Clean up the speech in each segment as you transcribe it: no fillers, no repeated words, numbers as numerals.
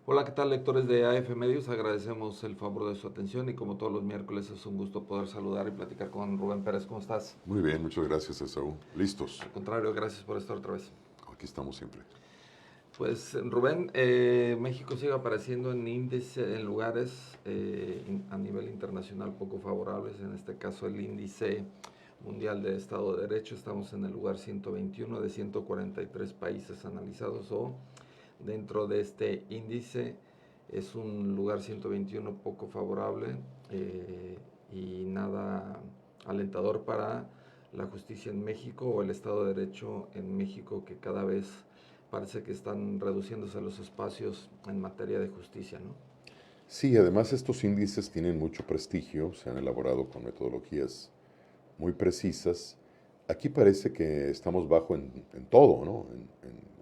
Hola, ¿qué tal, lectores de AF Medios? Agradecemos el favor de su atención y como todos los miércoles es un gusto poder saludar y platicar con Rubén Pérez. ¿Cómo estás? Muy bien, muchas gracias, Esaú. ¿Listos? Al contrario, gracias por estar otra vez. Aquí estamos siempre. Pues Rubén, México sigue apareciendo en índice, en lugares a nivel internacional poco favorables, en este caso el índice mundial de Estado de Derecho. Estamos en el lugar 121 de 143 países analizados, o dentro de este índice es un lugar 121 poco favorable y nada alentador para la justicia en México o el Estado de Derecho en México, que cada vez parece que están reduciéndose los espacios en materia de justicia, ¿no? Sí, además estos índices tienen mucho prestigio, se han elaborado con metodologías muy precisas. Aquí parece que estamos bajo en todo, ¿no?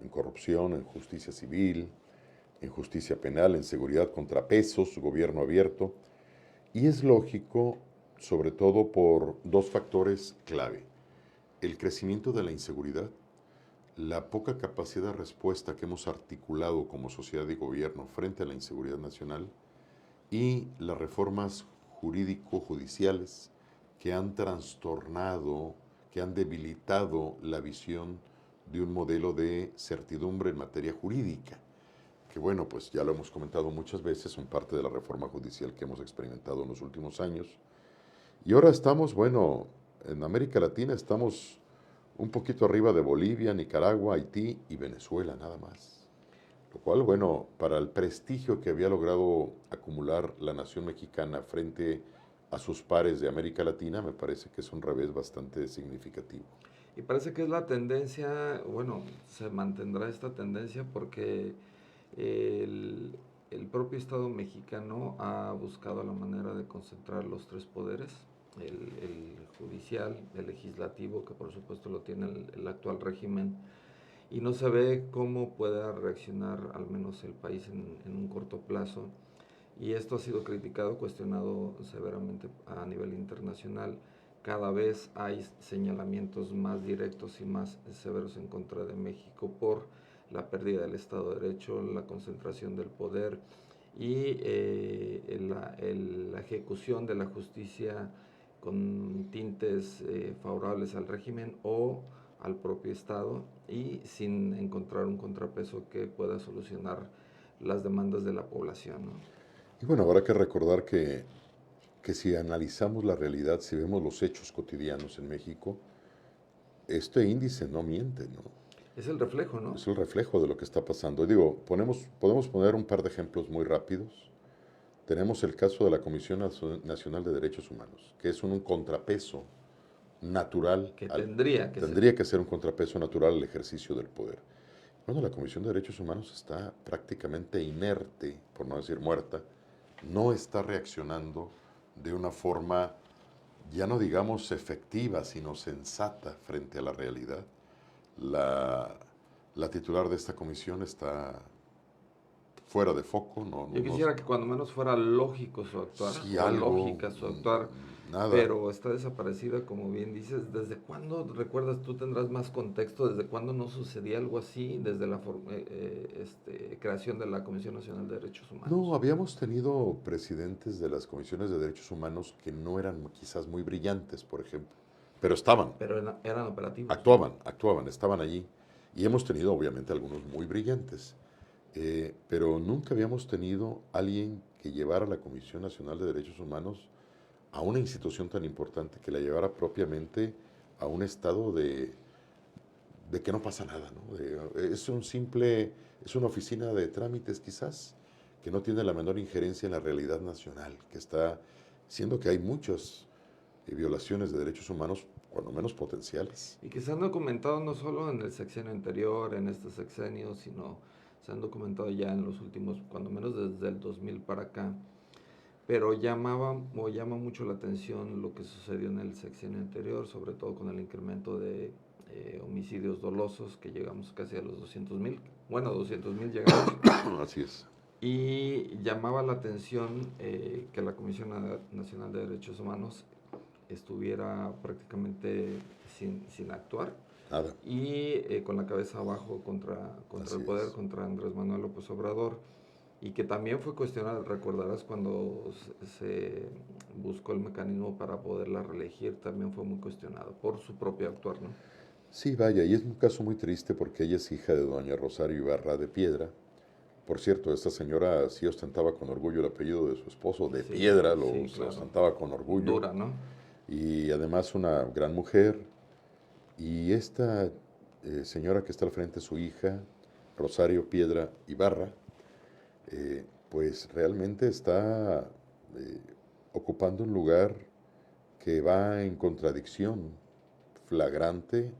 En corrupción, en justicia civil, en justicia penal, en seguridad, contrapesos, gobierno abierto. Y es lógico, sobre todo por dos factores clave. El crecimiento de la inseguridad, la poca capacidad de respuesta que hemos articulado como sociedad y gobierno frente a la inseguridad nacional y las reformas jurídico-judiciales que han trastornado, que han debilitado la visión de un modelo de certidumbre en materia jurídica, que bueno, pues ya lo hemos comentado muchas veces, son parte de la reforma judicial que hemos experimentado en los últimos años. Y ahora estamos, bueno, en América Latina estamos un poquito arriba de Bolivia, Nicaragua, Haití y Venezuela nada más. Lo cual, bueno, para el prestigio que había logrado acumular la nación mexicana frente a sus pares de América Latina, me parece que es un revés bastante significativo. Y parece que es la tendencia, bueno, se mantendrá esta tendencia porque el, el propio Estado mexicano ha buscado la manera de concentrar los tres poderes, el judicial, el legislativo, que por supuesto lo tiene el actual régimen, y no se ve cómo pueda reaccionar al menos el país en un corto plazo. Y esto ha sido criticado, cuestionado severamente a nivel internacional. Cada vez hay señalamientos más directos y más severos en contra de México por la pérdida del Estado de Derecho, la concentración del poder y la ejecución de la justicia con tintes favorables al régimen o al propio Estado, y sin encontrar un contrapeso que pueda solucionar las demandas de la población, ¿no? Y bueno, habrá que recordar que si analizamos la realidad, si vemos los hechos cotidianos en México, este índice no miente, ¿no? Es el reflejo, ¿no? Es el reflejo de lo que está pasando. Y digo, podemos poner un par de ejemplos muy rápidos. Tenemos el caso de la Comisión Nacional de Derechos Humanos, que es un contrapeso natural, Que tendría que ser. tendría que ser un contrapeso natural al ejercicio del poder. Bueno, la Comisión de Derechos Humanos está prácticamente inerte, por no decir muerta, no está reaccionando de una forma, ya no digamos efectiva, sino sensata frente a la realidad. La, la titular de esta comisión está fuera de foco, Yo quisiera que cuando menos fuera lógico su actuar, sí o algo, lógica su actuar, nada. pero está desaparecida, como bien dices. ¿Desde cuándo, recuerdas, tú tendrás más contexto, desde cuándo no sucedía algo así, desde la creación de la Comisión Nacional de Derechos No, Humanos? habíamos tenido presidentes de las comisiones de derechos humanos que no eran quizás muy brillantes, por ejemplo, pero estaban, Pero eran operativos, ¿no? actuaban, estaban allí. Y hemos tenido, obviamente, algunos muy brillantes. Pero nunca habíamos tenido alguien que llevara la Comisión Nacional de Derechos Humanos a una institución tan importante, que la llevara propiamente a un estado de que no pasa nada, ¿no? Es una oficina de trámites quizás, que no tiene la menor injerencia en la realidad nacional, que está siendo que hay muchas violaciones de derechos humanos, cuando menos potenciales. Y que se han documentado no solo en el sexenio anterior, en este sexenio, sino se han documentado ya en los últimos, cuando menos desde el 2000 para acá. Pero llama mucho la atención lo que sucedió en el sexenio anterior, sobre todo con el incremento de homicidios dolosos, que llegamos casi a los 200,000. Bueno, 200,000 llegamos. Así es. y llamaba la atención que la Comisión Nacional de Derechos Humanos estuviera prácticamente sin actuar Nada, y con la cabeza abajo contra así el poder, es. contra Andrés Manuel López Obrador, y que también fue cuestionada, recordarás, cuando se buscó el mecanismo para poderla reelegir, también fue muy cuestionado por su propio actuar, ¿no? Sí, vaya, y es un caso muy triste porque ella es hija de doña Rosario Ibarra de Piedra. Por cierto, esta señora sí ostentaba con orgullo el apellido de su esposo, de Sí, Piedra, sí, se claro. ostentaba con orgullo, Dura, ¿no? y además una gran mujer. Y esta señora que está al frente, su hija, Rosario Piedra Ibarra, pues realmente está ocupando un lugar que va en contradicción flagrante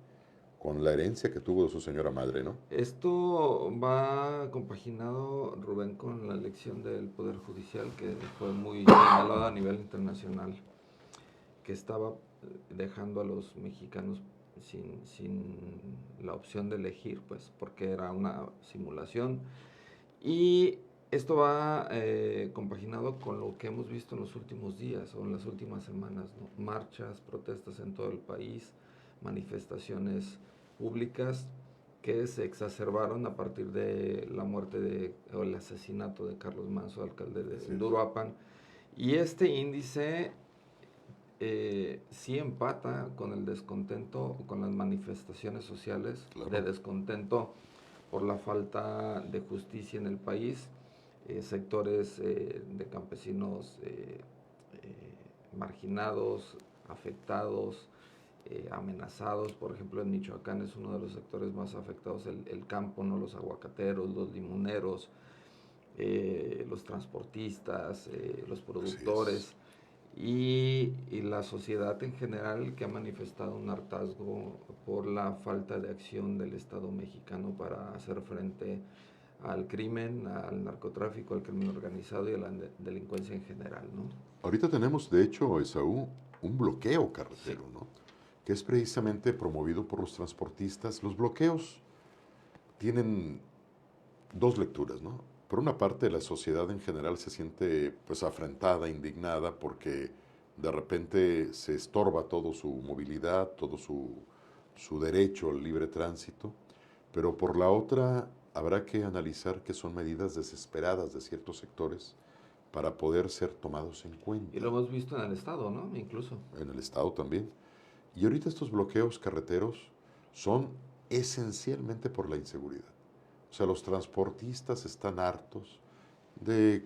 con la herencia que tuvo de su señora madre, ¿no? Esto va compaginado, Rubén, con la elección del Poder Judicial, que fue muy señalada a nivel internacional, que estaba dejando a los mexicanos sin la opción de elegir, pues, porque era una simulación. Y esto va compaginado con lo que hemos visto en los últimos días o en las últimas semanas, ¿no? Marchas, protestas en todo el país, manifestaciones públicas que se exacerbaron a partir de la muerte o el asesinato de Carlos Manso, alcalde Así de es. Uruapan. Y este índice sí empata con el descontento, con las manifestaciones sociales de Claro. descontento por la falta de justicia en el país, sectores de campesinos marginados, afectados, amenazados. Por ejemplo, en Michoacán es uno de los sectores más afectados, el campo, ¿no? Los aguacateros, los limoneros, los transportistas, los Así es. productores y la sociedad en general, que ha manifestado un hartazgo por la falta de acción del Estado mexicano para hacer frente al crimen, al narcotráfico, al crimen organizado y a la delincuencia en general, ¿no? Ahorita tenemos, de hecho, Esaú, un bloqueo Sí, carretero, ¿no? Que es precisamente promovido por los transportistas. Los bloqueos tienen dos lecturas, ¿no? Por una parte, la sociedad en general se siente pues afrentada, indignada, porque de repente se estorba todo su movilidad, todo su derecho al libre tránsito, pero por la otra habrá que analizar que son medidas desesperadas de ciertos sectores para poder ser tomados en y lo cuenta, hemos visto en el Estado, ¿no? Incluso. en el Estado también. Y ahorita estos bloqueos carreteros son esencialmente por la inseguridad. O sea, los transportistas están hartos de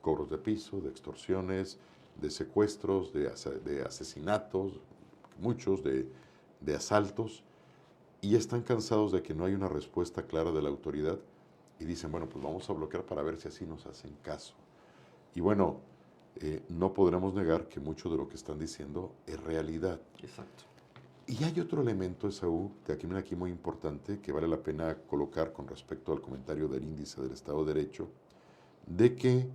cobros de piso, de extorsiones, de secuestros, de asesinatos, muchos de asaltos, y están cansados de que no hay una respuesta clara de la autoridad y dicen, bueno, pues vamos a bloquear para ver si así nos hacen caso. Y bueno, no podremos negar que mucho de lo que están diciendo es realidad. Exacto. Y hay otro elemento, Esaú, aquí muy importante, que vale la pena colocar con respecto al comentario del índice del Estado de Derecho, de que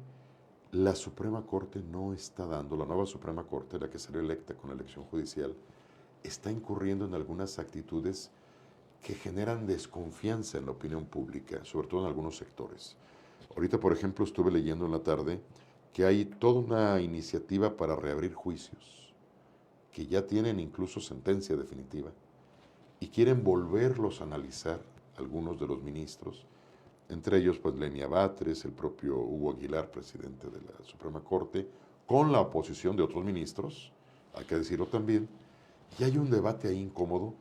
la Suprema Corte no está dando, la nueva Suprema Corte, la que será electa con la elección judicial, está incurriendo en algunas actitudes que generan desconfianza en la opinión pública, sobre todo en algunos sectores. Ahorita, por ejemplo, estuve leyendo en la tarde que hay toda una iniciativa para reabrir juicios, que ya tienen incluso sentencia definitiva, y quieren volverlos a analizar algunos de los ministros, entre ellos pues Lenia Batres, el propio Hugo Aguilar, presidente de la Suprema Corte, con la oposición de otros ministros, hay que decirlo también, y hay un debate ahí incómodo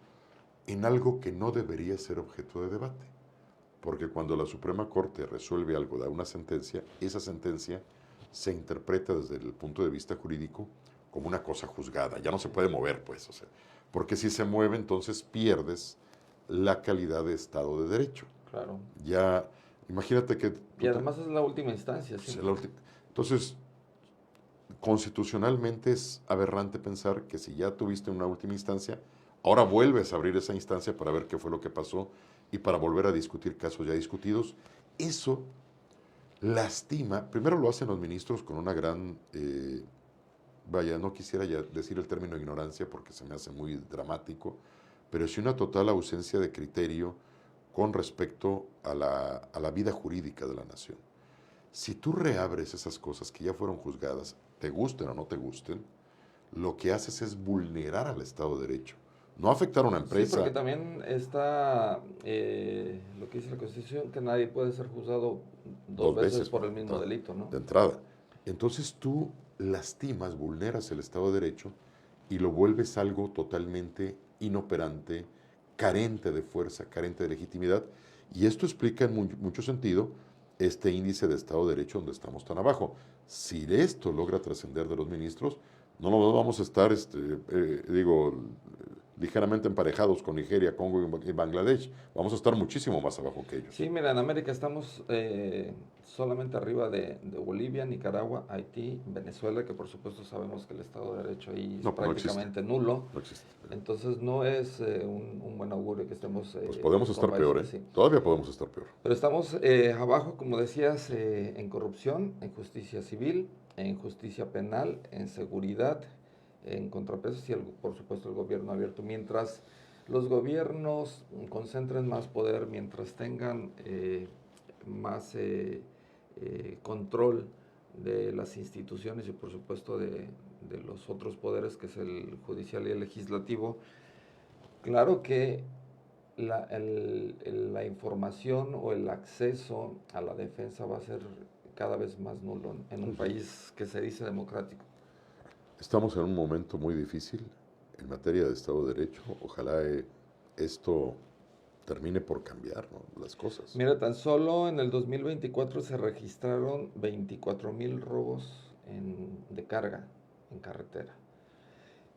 en algo que no debería ser objeto de debate, porque cuando la Suprema Corte resuelve algo, da una sentencia, esa sentencia se interpreta desde el punto de vista jurídico como una cosa juzgada, ya no se puede mover, pues, o sea, porque si se mueve entonces pierdes la calidad de Estado de Derecho. Claro. Ya, imagínate que Y tú además es la última instancia, pues, siempre. entonces, constitucionalmente es aberrante pensar que si ya tuviste una última instancia, ahora vuelves a abrir esa instancia para ver qué fue lo que pasó y para volver a discutir casos ya discutidos. Eso lastima, primero lo hacen los ministros con una gran, vaya, no quisiera ya decir el término ignorancia porque se me hace muy dramático, pero sí una total ausencia de criterio con respecto a la vida jurídica de la nación. Si tú reabres esas cosas que ya fueron juzgadas, te gusten o no te gusten, lo que haces es vulnerar al Estado de Derecho. No afectar a una Sí, porque empresa también está lo que dice la Constitución, que nadie puede ser juzgado dos dos veces veces por el mismo delito, ¿no? de entrada. Entonces tú lastimas, vulneras el Estado de Derecho y lo vuelves algo totalmente inoperante, carente de fuerza, carente de legitimidad. Y esto explica en mucho sentido este índice de Estado de Derecho donde estamos tan abajo. Si esto logra trascender de los ministros, no nos vamos a estar, ligeramente emparejados con Nigeria, Congo y Bangladesh. Vamos a estar muchísimo más abajo que ellos. Sí, mira, en América estamos solamente arriba de Bolivia, Nicaragua, Haití, Venezuela, que por supuesto sabemos que el Estado de Derecho ahí es No, pues no existe. prácticamente nulo. No existe. Entonces no es un buen augurio que estemos Pues podemos con estar peor, países ¿eh? así. Todavía podemos estar peor. Pero estamos abajo, como decías, en corrupción, en justicia civil, en justicia penal, en seguridad, en contrapesos y, por supuesto, el gobierno abierto. Mientras los gobiernos concentren más poder, mientras tengan más control de las instituciones y, por supuesto, de los otros poderes, que es el judicial y el legislativo, claro que la información o el acceso a la defensa va a ser cada vez más nulo en un país que se dice democrático. Estamos en un momento muy difícil en materia de Estado de Derecho. Ojalá esto termine por cambiar, ¿no?, las cosas. Mira, tan solo en el 2024 se registraron 24,000 robos de carga en carretera.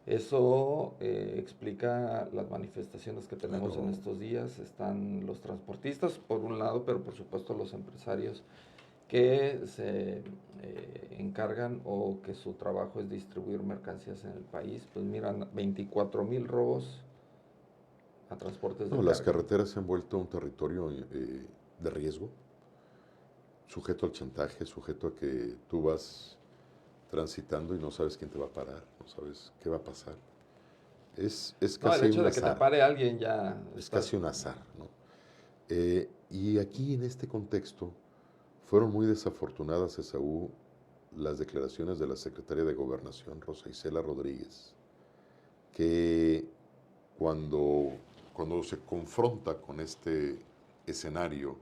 Eso explica las manifestaciones que tenemos en estos días. Están los transportistas, por un lado, pero por supuesto los empresarios que se encargan o que su trabajo es distribuir mercancías en el país. Pues miran, 24,000 robos a transportes de No, las carga. carreteras se han vuelto un territorio de riesgo, sujeto al chantaje, sujeto a que tú vas transitando y no sabes quién te va a parar, no sabes qué va a pasar. Es No, el casi hecho un de que te azar, pare alguien ya es estás... casi un azar, ¿no? Y aquí en este contexto fueron muy desafortunadas, Esaú, las declaraciones de la secretaria de Gobernación, Rosa Isela Rodríguez, que cuando se confronta con este escenario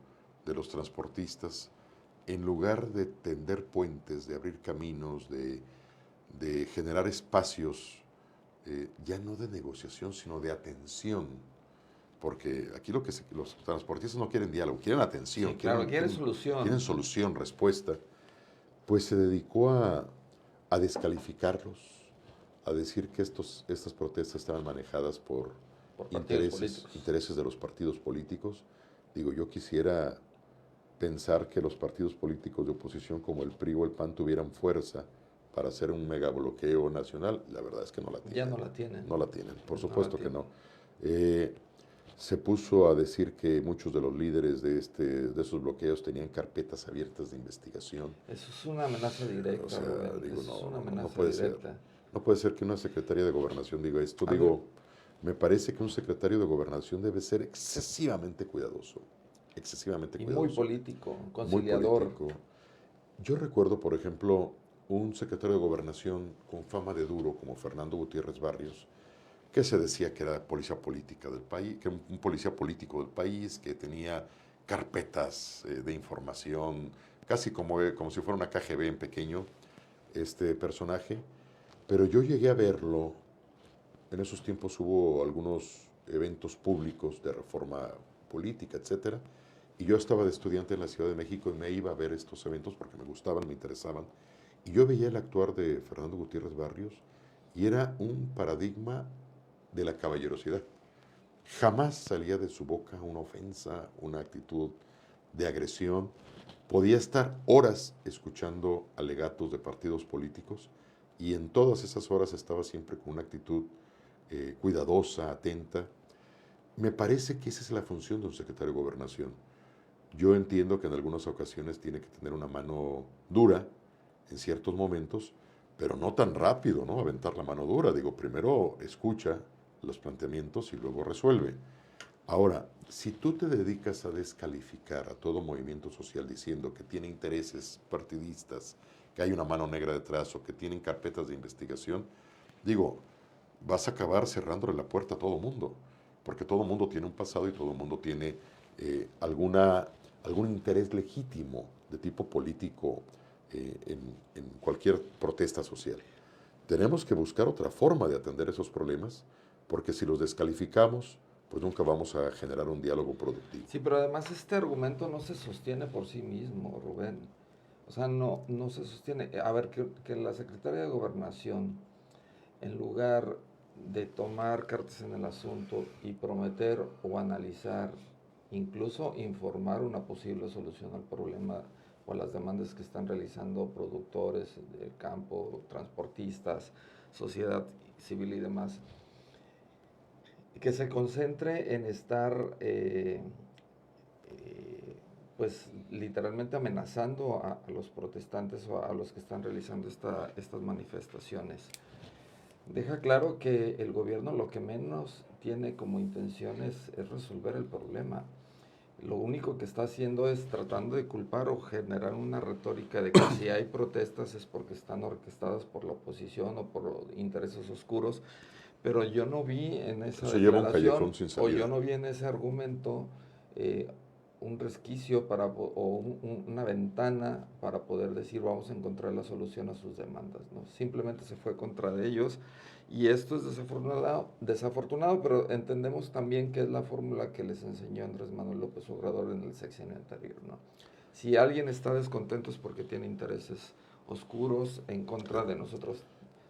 de los transportistas, en lugar de tender puentes, de abrir caminos, de generar espacios, ya no de negociación, sino de atención, porque aquí los transportistas no quieren diálogo, quieren atención, Sí, claro, quieren solución. quieren solución, respuesta, pues se dedicó a descalificarlos, a decir que estas protestas estaban manejadas por partidos políticos. intereses de los partidos políticos. Digo, yo quisiera pensar que los partidos políticos de oposición como el PRI o el PAN tuvieran fuerza para hacer un megabloqueo nacional. La verdad es que no la tienen. Ya no la tienen. No la tienen, por No supuesto la que no. tienen. Se puso a decir que muchos de los líderes de esos bloqueos tenían carpetas abiertas de investigación. Eso es una amenaza directa, O sea, Rubén. digo, Eso es una no amenaza puede directa. ser. No puede ser que una secretaria de Gobernación diga esto. A Digo, me parece que un secretario de Gobernación debe ser excesivamente cuidadoso. Excesivamente Y cuidadoso. muy político, Muy conciliador. político. Yo recuerdo, por ejemplo, un secretario de Gobernación con fama de duro como Fernando Gutiérrez Barrios, que se decía que era policía política del país, que un policía político del país, que tenía carpetas de información, casi como si fuera una KGB en pequeño, este personaje. Pero yo llegué a verlo, en esos tiempos hubo algunos eventos públicos de reforma política, etcétera, y yo estaba de estudiante en la Ciudad de México y me iba a ver estos eventos porque me gustaban, me interesaban, y yo veía el actuar de Fernando Gutiérrez Barrios y era un paradigma de la caballerosidad. Jamás salía de su boca una ofensa, una actitud de agresión. Podía estar horas escuchando alegatos de partidos políticos y en todas esas horas estaba siempre con una actitud cuidadosa, atenta. Me parece que esa es la función de un secretario de Gobernación. Yo entiendo que en algunas ocasiones tiene que tener una mano dura en ciertos momentos, pero no tan rápido, ¿no? Aventar la mano dura. Digo, primero escucha los planteamientos y luego resuelve. Ahora, si tú te dedicas a descalificar a todo movimiento social diciendo que tiene intereses partidistas, que hay una mano negra detrás o que tienen carpetas de investigación, digo, vas a acabar cerrándole la puerta a todo mundo, porque todo mundo tiene un pasado y todo mundo tiene algún interés legítimo de tipo político en cualquier protesta social. Tenemos que buscar otra forma de atender esos problemas, porque si los descalificamos, pues nunca vamos a generar un diálogo productivo. Sí, pero además este argumento no se sostiene por sí mismo, Rubén. O sea, no se sostiene. A ver, que la Secretaría de Gobernación, en lugar de tomar cartas en el asunto y prometer o analizar, incluso informar una posible solución al problema o a las demandas que están realizando productores del campo, transportistas, sociedad civil y demás, que se concentre en estar pues literalmente amenazando a los protestantes o a los que están realizando estas manifestaciones. Deja claro que el gobierno lo que menos tiene como intención es resolver el problema. Lo único que está haciendo es tratando de culpar o generar una retórica de que si hay protestas es porque están orquestadas por la oposición o por intereses oscuros, pero yo no vi en esa Eso lleva a un declaración callejón sin o yo salida. no vi en ese argumento eh, un resquicio una ventana para poder decir vamos a encontrar la solución a sus demandas, ¿no? Simplemente se fue contra de ellos y esto es desafortunado, pero entendemos también que es la fórmula que les enseñó Andrés Manuel López Obrador en el sexenio anterior, ¿no? Si alguien está descontento es porque tiene intereses oscuros en contra Claro. de nosotros.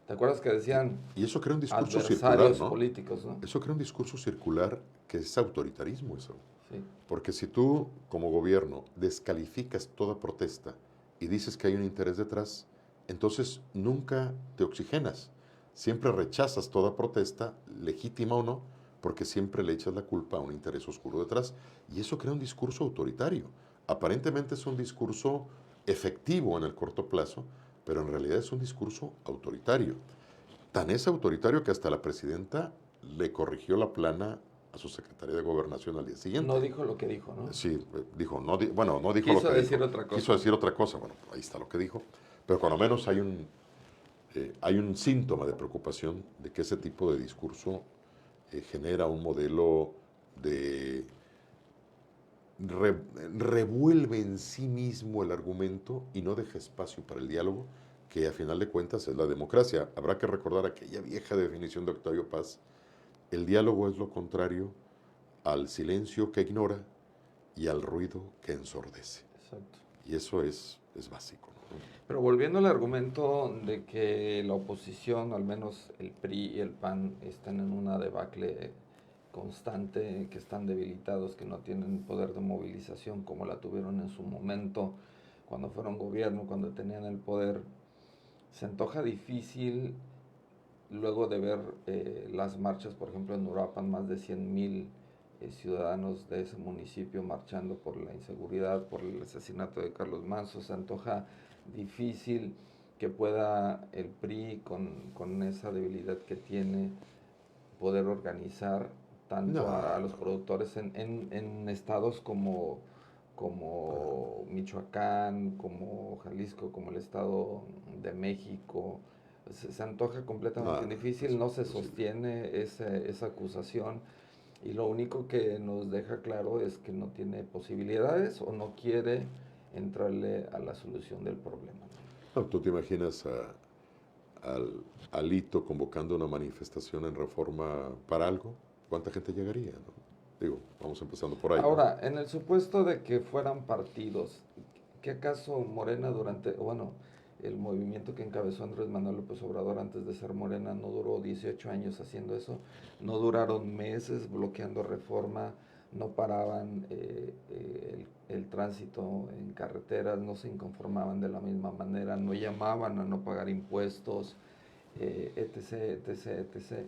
¿Te acuerdas que decían Y eso crea un discurso circular, adversarios ¿no? políticos, ¿no? Eso crea un discurso circular que es autoritarismo eso. Sí, Porque si tú, como gobierno, descalificas toda protesta y dices que hay un interés detrás, entonces nunca te oxigenas. Siempre rechazas toda protesta, legítima o no, porque siempre le echas la culpa a un interés oscuro detrás. Y eso crea un discurso autoritario. Aparentemente es un discurso efectivo en el corto plazo, pero en realidad es un discurso autoritario. Tan es autoritario que hasta la presidenta le corrigió la plana a su secretaria de Gobernación al día no siguiente. dijo lo que dijo, ¿no? Sí, dijo, no, bueno, no dijo lo Quiso que decir dijo, otra quiso cosa. decir otra cosa, bueno, ahí está lo que dijo, pero cuando menos hay un síntoma de preocupación de que ese tipo de discurso genera un modelo de re, revuelve en sí mismo el argumento y no deja espacio para el diálogo, que a final de cuentas es la democracia. Habrá que recordar aquella vieja definición de Octavio Paz: el diálogo es lo contrario al silencio que ignora y al ruido que ensordece. Exacto. Y eso es básico, ¿no? Pero volviendo al argumento de que la oposición, al menos el PRI y el PAN, están en una debacle constante, que están debilitados, que no tienen poder de movilización como la tuvieron en su momento, cuando fueron gobierno, cuando tenían el poder, se antoja difícil luego de ver las marchas, por ejemplo, en Uruapan, más de 100,000 ciudadanos de ese municipio marchando por la inseguridad, por el asesinato de Carlos Manso, se antoja difícil que pueda el PRI, con esa debilidad que tiene, poder organizar No, tanto a los no, no. productores en estados como Michoacán, como Jalisco, como el Estado de México. Se antoja No, completamente no, difícil, es no se imposible. sostiene esa acusación y lo único que nos deja claro es que no tiene posibilidades o no quiere entrarle a la solución del problema, ¿no? No, tú te imaginas al Hito convocando una manifestación en Reforma para algo, ¿cuánta gente llegaría, no? Digo, vamos empezando por ahí, ¿no? Ahora, en el supuesto de que fueran partidos, ¿qué acaso Morena bueno, el movimiento que encabezó Andrés Manuel López Obrador antes de ser Morena no duró 18 años haciendo eso? No duraron meses bloqueando Reforma, no paraban el tránsito en carreteras, no se inconformaban de la misma manera, no llamaban a no pagar impuestos, etc, etc, etc.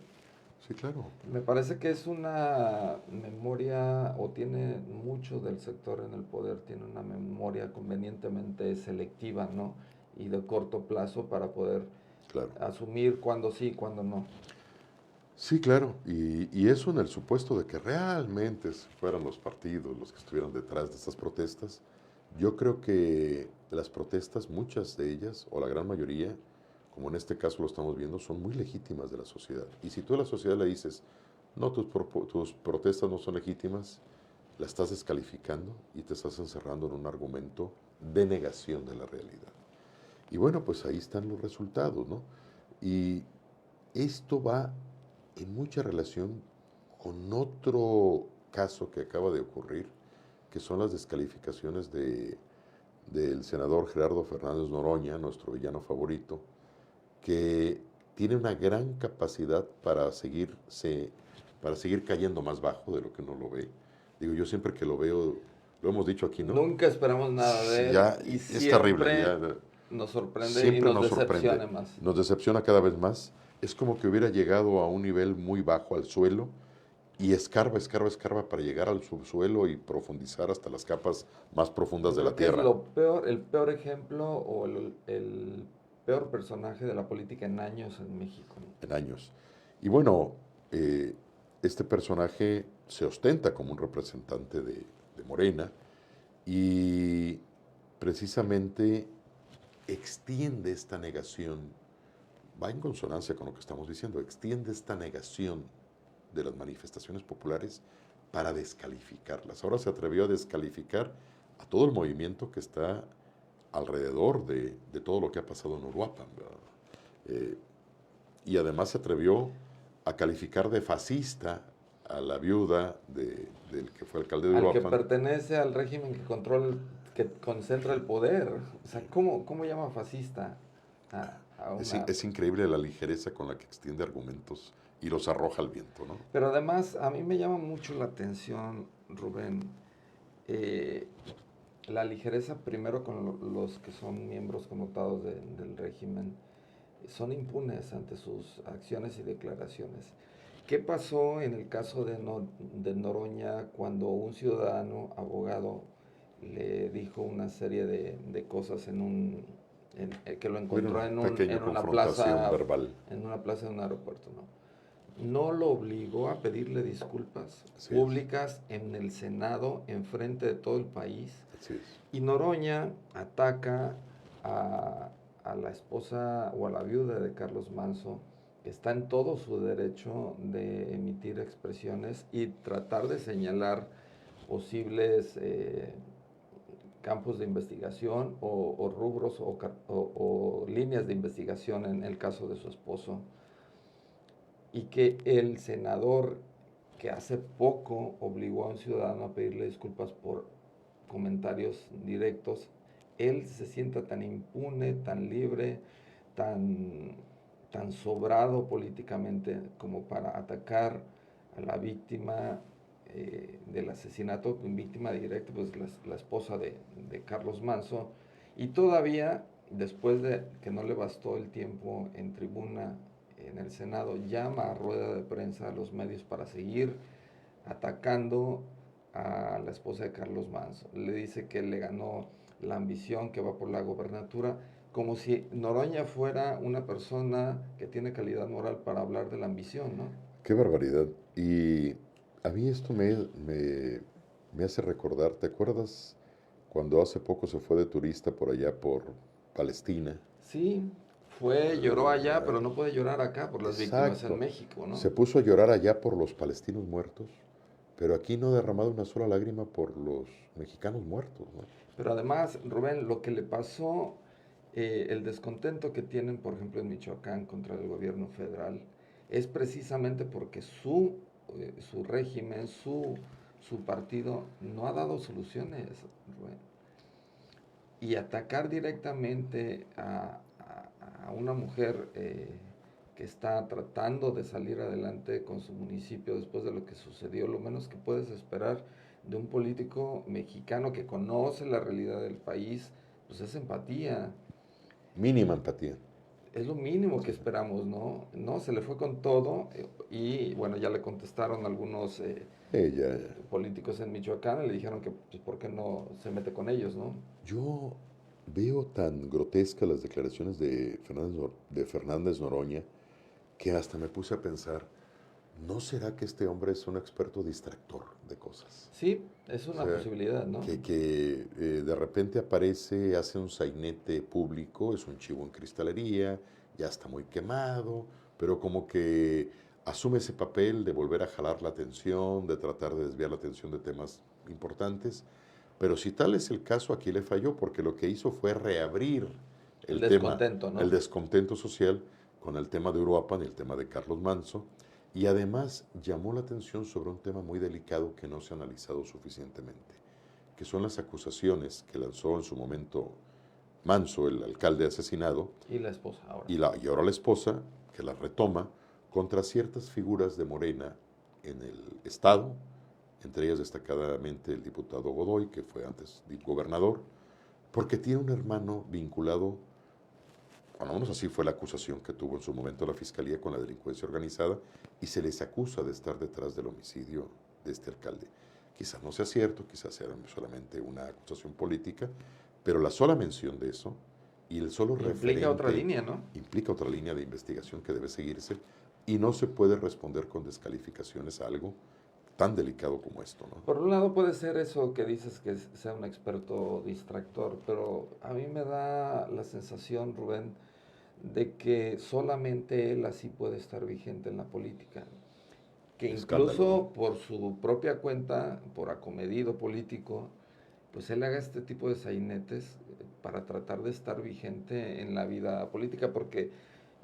Sí, claro. Me parece que es una memoria, o tiene mucho del sector en el poder, tiene una memoria convenientemente selectiva, ¿no? Y de corto plazo para poder Claro. asumir cuándo sí y cuándo no. Sí, claro, y eso en el supuesto de que realmente fueran los partidos los que estuvieran detrás de estas protestas. Yo creo que las protestas, muchas de ellas, o la gran mayoría, como en este caso lo estamos viendo, son muy legítimas de la sociedad. Y si tú a la sociedad le dices, no, tus protestas no son legítimas, la estás descalificando y te estás encerrando en un argumento de negación de la realidad. Y bueno, pues ahí están los resultados, ¿no? Y esto va en mucha relación con otro caso que acaba de ocurrir, que son las descalificaciones del senador Gerardo Fernández Noroña, nuestro villano favorito, que tiene una gran capacidad para seguir cayendo más bajo de lo que no lo ve. Digo, yo siempre que lo veo, lo hemos dicho aquí, ¿no? Nunca esperamos nada de él Ya y es terrible, siempre nos sorprende y siempre nos nos sorprende, decepciona más. nos decepciona cada vez más. Es como que hubiera llegado a un nivel muy bajo al suelo y escarba, escarba, escarba para llegar al subsuelo y profundizar hasta las capas más profundas Yo de la creo que es tierra lo peor, el peor ejemplo o el peor personaje de la política en años en México. en años. Y bueno, eh, este personaje se ostenta como un representante de Morena y precisamente extiende esta negación, va en consonancia con lo que estamos diciendo, extiende esta negación de las manifestaciones populares para descalificarlas. Ahora se atrevió a descalificar a todo el movimiento que está alrededor de todo lo que ha pasado en Uruapan. Eh, y además se atrevió a calificar de fascista a la viuda del que fue alcalde de Al que Uruapan. pertenece al régimen que controla, que concentra el poder. O sea, ¿cómo llama fascista a una? Es increíble la ligereza con la que extiende argumentos y los arroja al viento, ¿no? Pero además, a mí me llama mucho la atención, Rubén, eh, la ligereza primero con los que son miembros connotados del régimen, son impunes ante sus acciones y declaraciones. ¿Qué pasó en el caso de Noroña cuando un ciudadano abogado le dijo una serie de cosas que lo Hubo encontró una pequeña confrontación verbal. en una plaza de un aeropuerto, ¿no? No lo obligó a pedirle disculpas Así es, públicas en el Senado, en frente de todo el país. así es. Y Noroña ataca a la esposa o a la viuda de Carlos Manso, que está en todo su derecho de emitir expresiones y tratar de señalar posibles campos de investigación o rubros o líneas de investigación en el caso de su esposo. Y que el senador que hace poco obligó a un ciudadano a pedirle disculpas por comentarios directos, él se sienta tan impune, tan libre, tan, tan sobrado políticamente como para atacar a la víctima del asesinato, víctima directa, pues la esposa de Carlos Manso, y todavía, después de que no le bastó el tiempo en tribuna en el Senado, llama a rueda de prensa a los medios para seguir atacando a la esposa de Carlos Manso. Le dice que le ganó la ambición, que va por la gobernatura, como si Noroña fuera una persona que tiene calidad moral para hablar de la ambición, ¿no? Qué barbaridad. Y a mí esto me hace recordar, ¿te acuerdas cuando hace poco se fue de turista por allá por Palestina? Sí, lloró allá, pero no puede llorar acá por las víctimas en Exacto. México, ¿no? Se puso a llorar allá por los palestinos muertos, pero aquí no ha derramado una sola lágrima por los mexicanos muertos, ¿no? Pero además, Rubén, lo que le pasó, el descontento que tienen, por ejemplo, en Michoacán contra el gobierno federal, es precisamente porque su régimen, su partido no ha dado soluciones, Rubén. Y atacar directamente a una mujer que está tratando de salir adelante con su municipio después de lo que sucedió, lo menos que puedes esperar de un político mexicano que conoce la realidad del país, pues es empatía. Mínima empatía. Es lo mínimo que Sí. esperamos, ¿no? No, se le fue con todo y bueno, ya le contestaron algunos Ya. políticos en Michoacán y le dijeron que pues, ¿por qué no se mete con ellos, no? Yo veo tan grotescas las declaraciones de Fernández Noroña que hasta me puse a pensar, ¿No será que este hombre es un experto distractor de cosas? Sí, es O una sea, posibilidad, ¿no? que de repente aparece, hace un sainete público, es un chivo en cristalería, ya está muy quemado, pero como que asume ese papel de volver a jalar la atención, de tratar de desviar la atención de temas importantes. Pero si tal es el caso, aquí le falló, porque lo que hizo fue reabrir El el tema, descontento, el ¿no? descontento social con el tema de Uruapan y el tema de Carlos Manso, y además llamó la atención sobre un tema muy delicado que no se ha analizado suficientemente, que son las acusaciones que lanzó en su momento Manso, el alcalde asesinado, Y la esposa ahora. y ahora la esposa, que la retoma, contra ciertas figuras de Morena en el Estado, entre ellas destacadamente el diputado Godoy, que fue antes gobernador, porque tiene un hermano vinculado, bueno, menos así fue la acusación que tuvo en su momento la Fiscalía con la delincuencia organizada, y se les acusa de estar detrás del homicidio de este alcalde. Quizás no sea cierto, quizás sea solamente una acusación política, pero la sola mención de eso y el solo Implica otra referente línea, ¿no? implica otra línea de investigación que debe seguirse, y no se puede responder con descalificaciones a algo tan delicado como esto, ¿no? Por un lado puede ser eso que dices que sea un experto distractor, pero a mí me da la sensación, Rubén, de que solamente él así puede estar vigente en la política. Que Escándalo, ¿no? incluso por su propia cuenta, por acomedido político, pues él haga este tipo de sainetes para tratar de estar vigente en la vida política, porque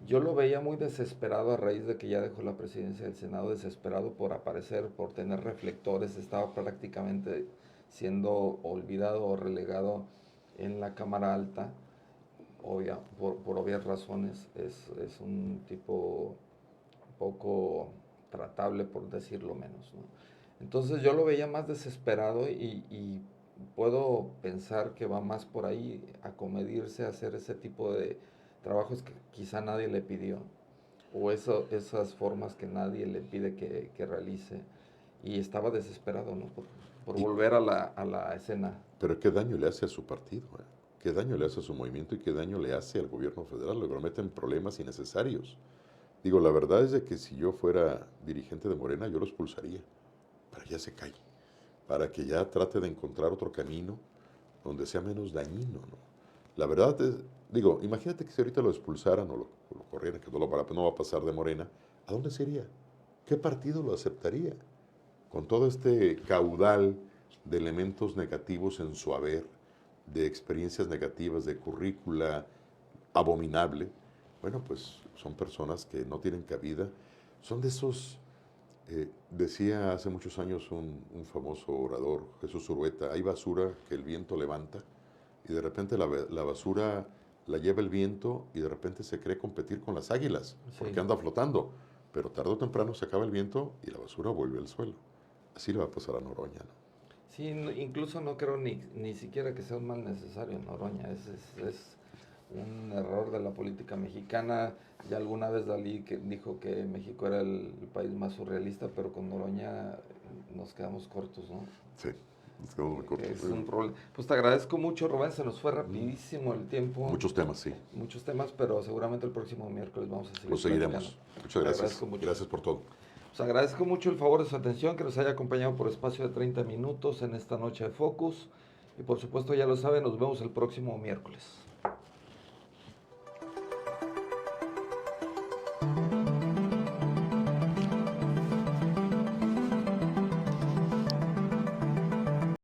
yo lo veía muy desesperado a raíz de que ya dejó la presidencia del Senado, desesperado por aparecer, por tener reflectores, estaba prácticamente siendo olvidado o relegado en la Cámara Alta, por obvias razones, es un tipo poco tratable, por decirlo menos, ¿no? Entonces yo lo veía más desesperado y puedo pensar que va más por ahí, a comedirse, a hacer ese tipo de trabajos que quizá nadie le pidió, o esas formas que nadie le pide que realice, y estaba desesperado, ¿no? Por Y, volver a la escena. pero qué daño le hace a su partido, ¿eh? Qué daño le hace a su movimiento y qué daño le hace al gobierno federal. Lo mete en problemas innecesarios. Digo, la verdad es de que si yo fuera dirigente de Morena, yo lo expulsaría para que ya se calle, para que ya trate de encontrar otro camino donde sea menos dañino, ¿no? La verdad es, digo, imagínate que si ahorita lo expulsaran o lo corrieran, que no va a pasar de Morena, ¿a dónde sería? ¿Qué partido lo aceptaría? Con todo este caudal de elementos negativos en su haber, de experiencias negativas, de currícula abominable, bueno, pues son personas que no tienen cabida, son de esos, decía hace muchos años un famoso orador, Jesús Urueta, hay basura que el viento levanta y de repente la basura la lleva el viento y de repente se cree competir con las águilas Sí. porque anda flotando, pero tarde o temprano se acaba el viento y la basura vuelve al suelo. Así le va a pasar a Noroña, ¿no? Sí, incluso no creo ni siquiera que sea un mal necesario, Noroña. Es un error de la política mexicana. Ya alguna vez Dalí que dijo que México era el país más surrealista, pero con Noroña nos quedamos cortos, ¿no? Sí, nos quedamos muy cortos. Es un problema. Pues te agradezco mucho, Rubén. Se nos fue Mm, rapidísimo el tiempo. muchos temas, sí. Muchos temas, pero seguramente el próximo miércoles vamos a Lo seguir platicando. seguiremos. Muchas Te gracias. agradezco mucho. Gracias por todo. Pues agradezco mucho el favor de su atención, que nos haya acompañado por espacio de 30 minutos en esta noche de Focus. Y por supuesto, ya lo saben, nos vemos el próximo miércoles.